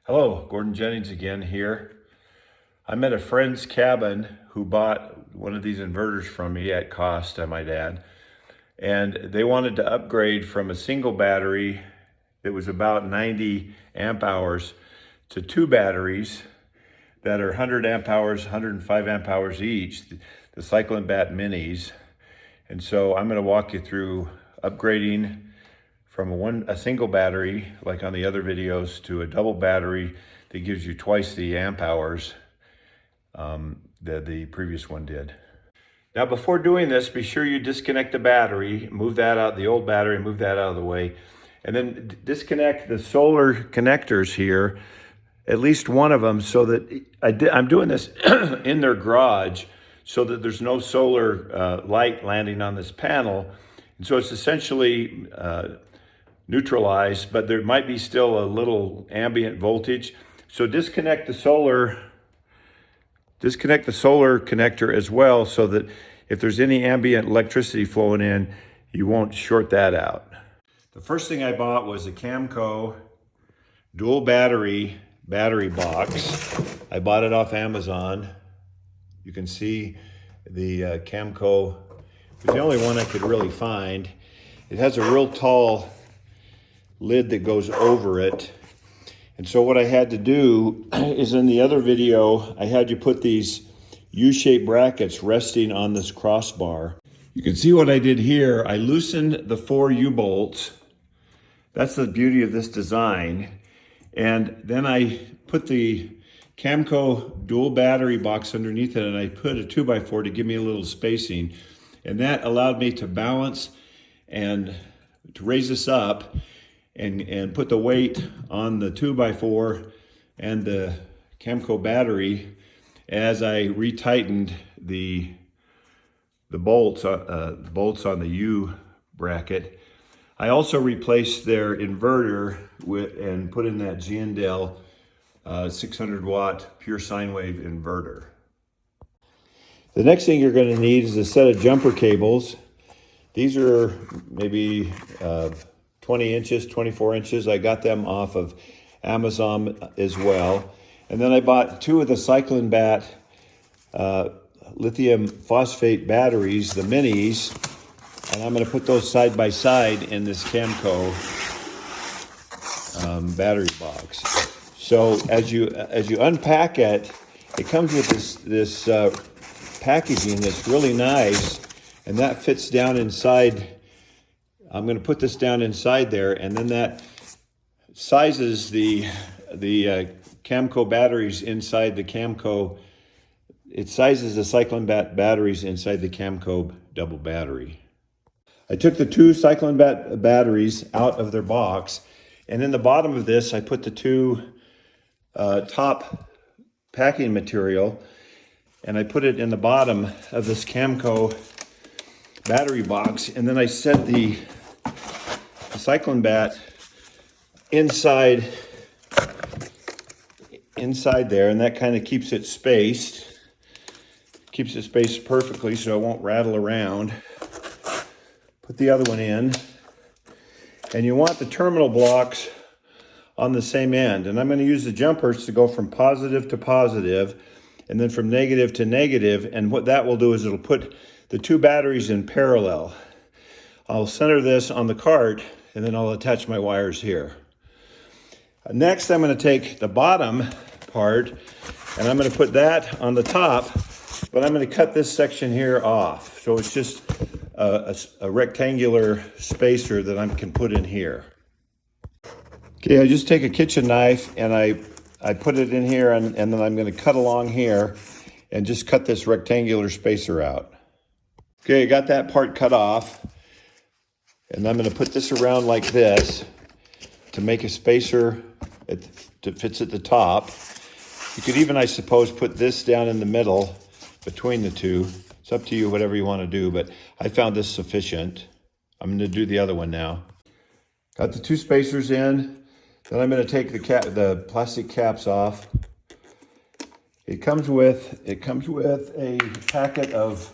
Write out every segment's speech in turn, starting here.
Hello, Gordon Jennings again here. I'm at a friend's cabin who bought one of these inverters from me at cost, I might add. And they wanted to upgrade from a single battery that was about 90 amp hours to two batteries that are 100 amp hours, 105 amp hours each, the Cyclone Bat Minis. And so I'm going to walk you through upgrading from a single battery, like on the other videos, to a double battery that gives you twice the amp hours that the previous one did. Now, before doing this, be sure you disconnect the battery, move that out, the old battery, move that out of the way, and then disconnect the solar connectors here, at least one of them, so that I'm doing this in their garage so that there's no solar light landing on this panel. And so it's essentially neutralized, but there might be still a little ambient voltage. So disconnect the solar connector as well, so that if there's any ambient electricity flowing in, you won't short that out. The first thing I bought was a Camco dual battery box. I bought it off Amazon. You can see the Camco. It was the only one I could really find. It has a real tall lid that goes over it. And so what I had to do is, in the other video, I had you put these U-shaped brackets resting on this crossbar. You can see what I did here. I loosened the 4 U-bolts. That's the beauty of this design. And then I put the Camco dual battery box underneath it, and I put a 2x4 to give me a little spacing. And that allowed me to balance and to raise this up and put the weight on the 2x4 and the Camco battery as I retightened the bolts on the U bracket. I also replaced their inverter and put in that G&Del 600 watt pure sine wave inverter. The next thing you're going to need is a set of jumper cables. These are maybe 20 inches, 24 inches. I got them off of Amazon as well. And then I bought 2 of the Cyclone Bat lithium phosphate batteries, the minis, and I'm going to put those side by side in this Camco battery box. So as you unpack it, it comes with this packaging that's really nice, and that fits down inside. I'm going to put this down inside there, and then that sizes the Camco batteries inside the Camco. It sizes the Cyclone Bat batteries inside the Camco double battery. I took the 2 Cyclone Bat batteries out of their box, and in the bottom of this, I put the 2 top packing material, and I put it in the bottom of this Camco battery box, and then I set the Cyclone Bat inside there, and that kind of keeps it spaced perfectly so it won't rattle around. Put the other one in, and you want the terminal blocks on the same end, and I'm going to use the jumpers to go from positive to positive and then from negative to negative, and what that will do is it'll put the 2 batteries in parallel. I'll center this on the cart, and then I'll attach my wires here. Next, I'm going to take the bottom part, and I'm going to put that on the top, but I'm going to cut this section here off. So it's just a rectangular spacer that I can put in here. Okay, I just take a kitchen knife, and I put it in here, and then I'm going to cut along here and just cut this rectangular spacer out. Okay, I got that part cut off. And I'm going to put this around like this to make a spacer that fits at the top. You could even, I suppose, put this down in the middle between the 2. It's up to you, whatever you want to do, but I found this sufficient. I'm going to do the other one now. Got the 2 spacers in. Then I'm going to take the plastic caps off. It comes with a packet of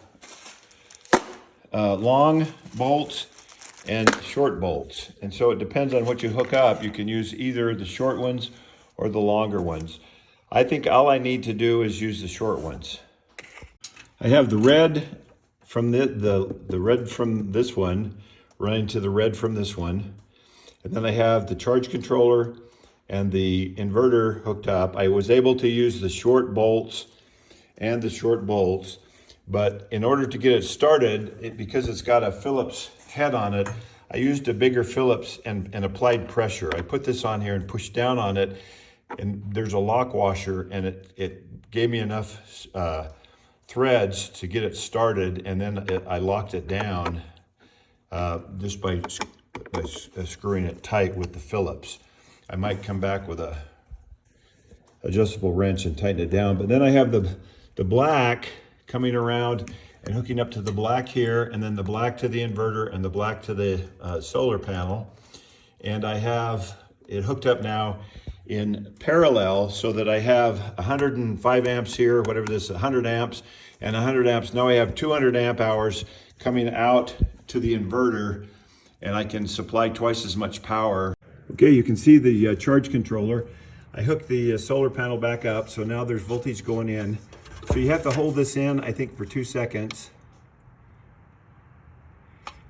long bolts and short bolts. And so it depends on what you hook up. You can use either the short ones or the longer ones. I think all I need to do is use the short ones. I have the red from the red from this one running to the red from this one. And then I have the charge controller and the inverter hooked up. I was able to use the short bolts and the short bolts, but in order to get it started, because it's got a Phillips head on it, I used a bigger Phillips and applied pressure. I put this on here and pushed down on it, and there's a lock washer, and it gave me enough threads to get it started, and then I locked it down just by screwing it tight with the Phillips. I might come back with a adjustable wrench and tighten it down, but then I have the black coming around and hooking up to the black here, and then the black to the inverter and the black to the solar panel. And I have it hooked up now in parallel so that I have 105 amps here, whatever this is, 100 amps and 100 amps. Now I have 200 amp hours coming out to the inverter, and I can supply twice as much power. Okay, you can see the charge controller. I hooked the solar panel back up, so now there's voltage going in. So you have to hold this in, I think, for 2 seconds.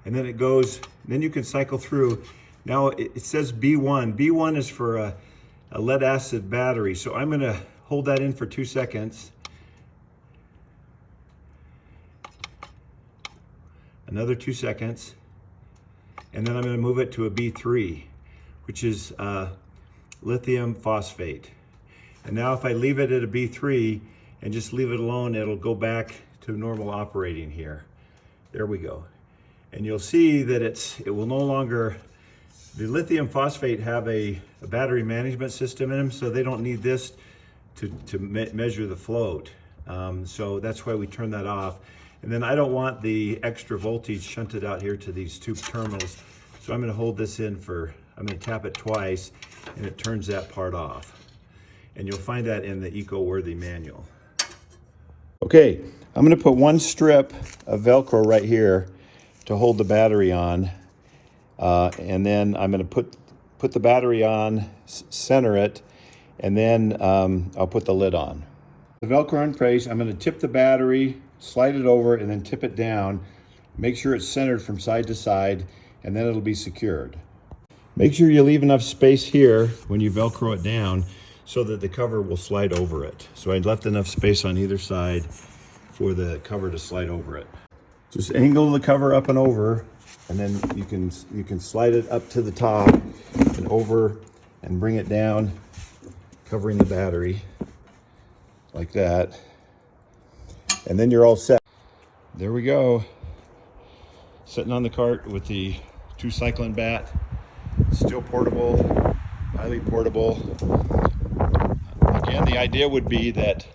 And then it goes, then you can cycle through. Now it says B1. B1 is for a lead acid battery. So I'm gonna hold that in for 2 seconds. Another 2 seconds. And then I'm gonna move it to a B3, which is lithium phosphate. And now if I leave it at a B3 and just leave it alone, it'll go back to normal operating here. There we go. And you'll see that it will no longer, the lithium phosphate have a battery management system in them, so they don't need this to measure the float. So that's why we turn that off. And then I don't want the extra voltage shunted out here to these two terminals. So I'm gonna hold this in I'm gonna tap it twice, and it turns that part off. And you'll find that in the Eco-Worthy manual. Okay, I'm gonna put one strip of Velcro right here to hold the battery on. And then I'm gonna put the battery on, center it, and then I'll put the lid on. The Velcro in place, I'm gonna tip the battery, slide it over, and then tip it down. Make sure it's centered from side to side, and then it'll be secured. Make sure you leave enough space here when you Velcro it down so that the cover will slide over it. So I left enough space on either side for the cover to slide over it. Just angle the cover up and over, and then you can slide it up to the top and over and bring it down, covering the battery like that. And then you're all set. There we go. Sitting on the cart with the 2 cyclone bat. Still portable, highly portable. Again, the idea would be that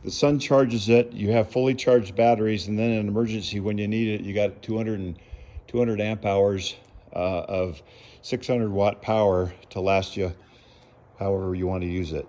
the sun charges it, you have fully charged batteries, and then in an emergency when you need it, you got 200 amp hours of 600 watt power to last you however you want to use it.